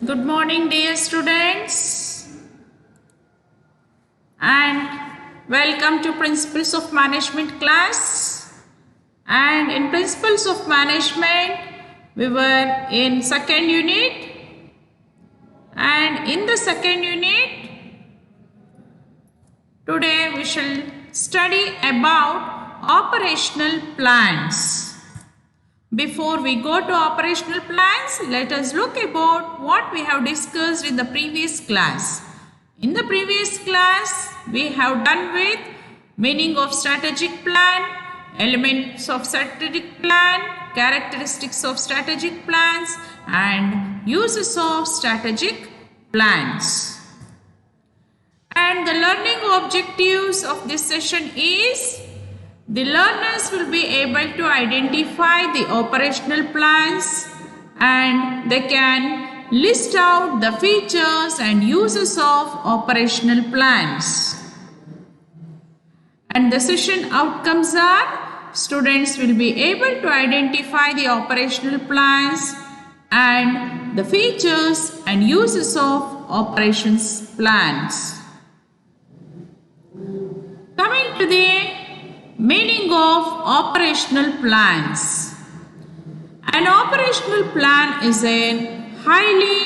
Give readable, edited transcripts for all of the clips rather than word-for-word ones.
Good morning, dear students, and welcome to Principles of Management class. And in Principles of Management, we were in second unit, and in the second unit, today we shall study about operational plans. Before we go to operational plans, let us look about what we have discussed in the previous class. In the previous class, we have done with meaning of strategic plan, elements of strategic plan, characteristics of strategic plans, and uses of strategic plans. And the learning objectives of this session is the learners will be able to identify the operational plans and they can list out the features and uses of operational plans. And the session outcomes are students will be able to identify the operational plans and the features and uses of operations plans. Coming to the meaning of operational plans. An operational plan is a highly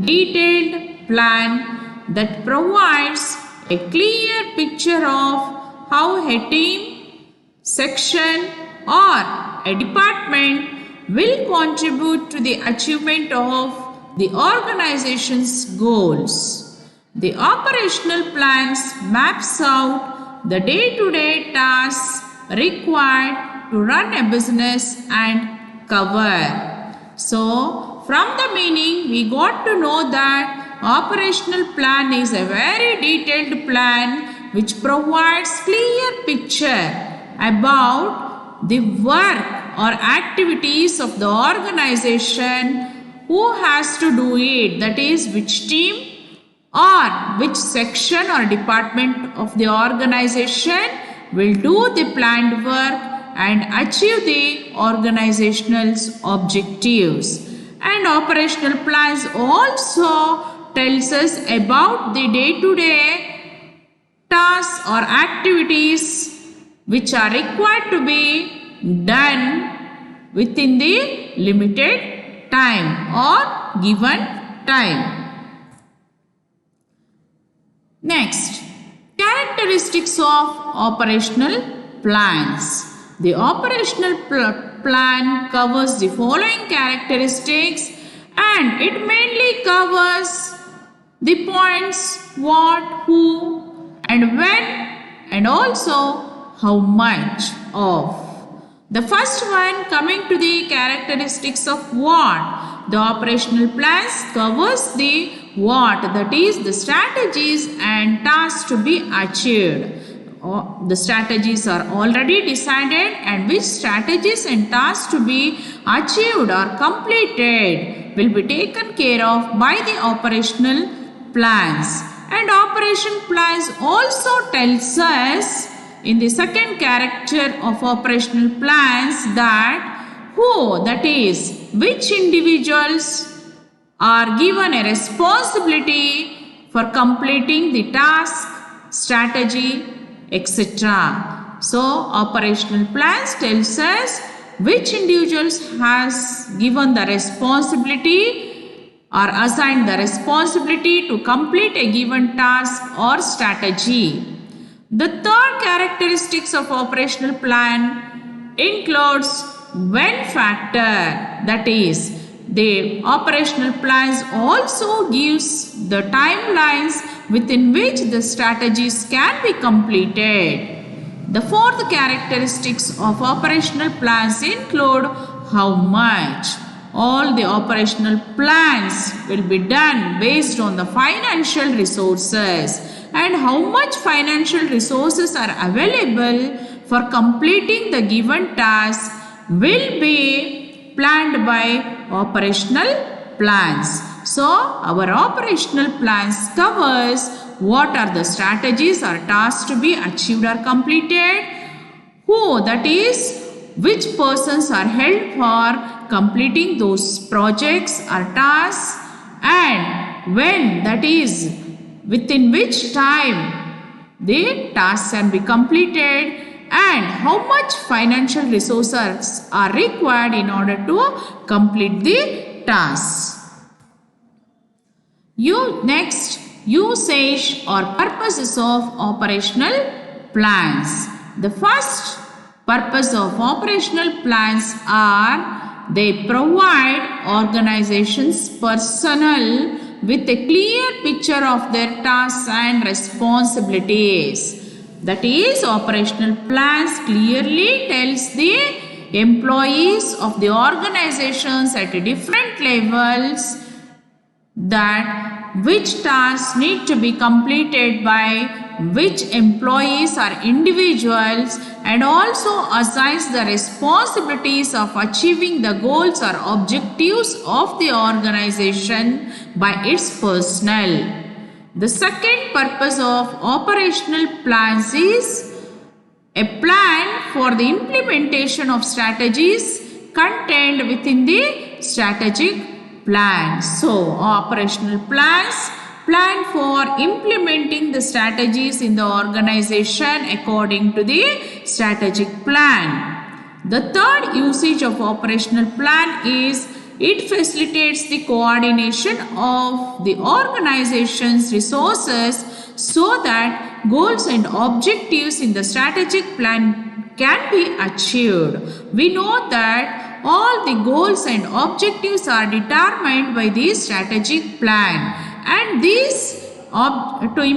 detailed plan that provides a clear picture of how a team, section, or a department will contribute to the achievement of the organization's goals. The operational plans maps out the day-to-day tasks required to run a business and cover. So, from the meaning, we got to know that operational plan is a very detailed plan which provides clear picture about the work or activities of the organization, who has to do it, that is which team or which section or department of the organization will do the planned work and achieve the organizational objectives. And operational plans also tells us about the day-to-day tasks or activities which are required to be done within the limited time or given time. Next, characteristics of operational plans. The operational plan covers the following characteristics and it mainly covers the points what, who and when and also how much of. The first one, coming to the characteristics of what. The operational plans covers the what, that is the strategies and tasks to be achieved. The strategies are already decided and which strategies and tasks to be achieved or completed will be taken care of by the operational plans. And operation plans also tells us in the second character of operational plans that who, that is which individuals are given a responsibility for completing the task, strategy, etc. So, operational plans tells us which individuals has given the responsibility or assigned the responsibility to complete a given task or strategy. The third characteristics of operational plan includes when factor, that is the operational plans also gives the timelines within which the strategies can be completed. The fourth characteristics of operational plans include how much. All the operational plans will be done based on the financial resources and how much financial resources are available for completing the given task will be planned by operational plans. So, our operational plans covers what are the strategies or tasks to be achieved or completed, who, that is which persons are held for completing those projects or tasks, and when, that is within which time the tasks can be completed, and how much financial resources are required in order to complete the tasks. Next, usage or purposes of operational plans. The first purpose of operational plans are they provide organizations personnel with a clear picture of their tasks and responsibilities. That is, operational plans clearly tells the employees of the organizations at different levels that which tasks need to be completed by which employees or individuals, and also assigns the responsibilities of achieving the goals or objectives of the organization by its personnel. The second purpose of operational plans is a plan for the implementation of strategies contained within the strategic plan. So, operational plans plan for implementing the strategies in the organization according to the strategic plan. The third usage of operational plan is it facilitates the coordination of the organization's resources so that goals and objectives in the strategic plan can be achieved. We know that all the goals and objectives are determined by the strategic plan, and these to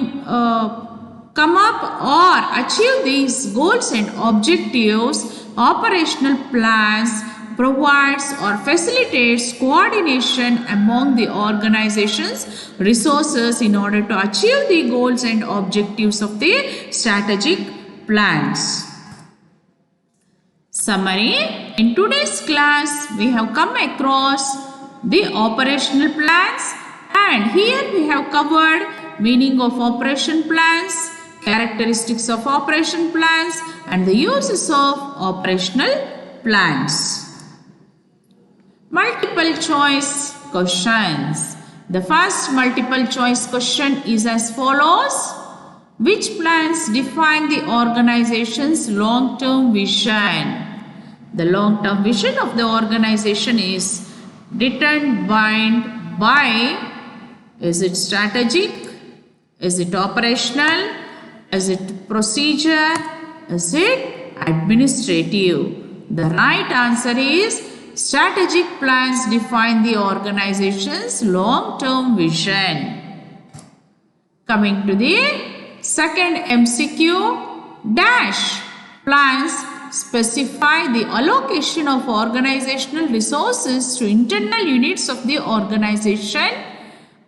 come up or achieve these goals and objectives, operational plans provides or facilitates coordination among the organization's resources in order to achieve the goals and objectives of the strategic plans. Summary. In today's class, we have come across the operational plans, and here we have covered meaning of operation plans, characteristics of operation plans, and the uses of operational plans. Multiple choice questions. The first multiple choice question is as follows. Which plans define the organization's long-term vision? The long-term vision of the organization is determined by, is it strategic? Is it operational? Is it procedure? Is it administrative? The right answer is strategic plans define the organization's long-term vision. Coming to the second MCQ, dash plans specify the allocation of organizational resources to internal units of the organization,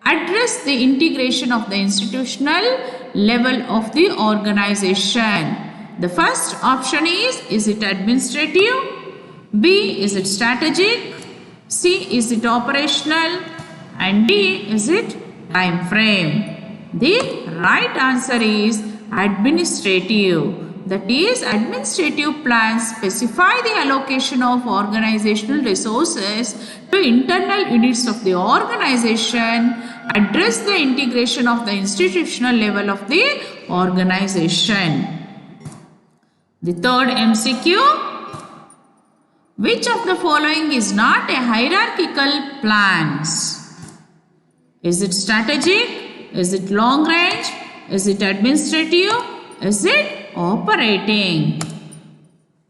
address the integration of the institutional level of the organization. The first option is it administrative? B, is it strategic? C, is it operational? And D, is it time frame? The right answer is administrative. That is, administrative plans specify the allocation of organizational resources to internal units of the organization, address the integration of the institutional level of the organization. The third MCQ. Which of the following is not a hierarchical plans? Is it strategic? Is it long range? Is it administrative? Is it operating?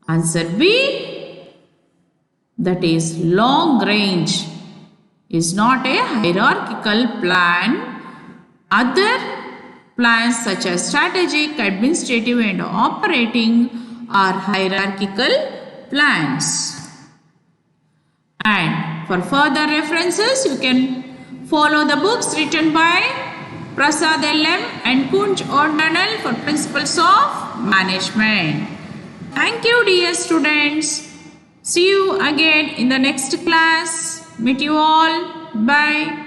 Answer B, that is long range, is not a hierarchical plan. Other plans such as strategic, administrative and operating are hierarchical plans. And for further references, you can follow the books written by Prasad L.M. and Kunj O'Donnell for Principles of Management. Thank you, dear students. See you again in the next class. Meet you all. Bye.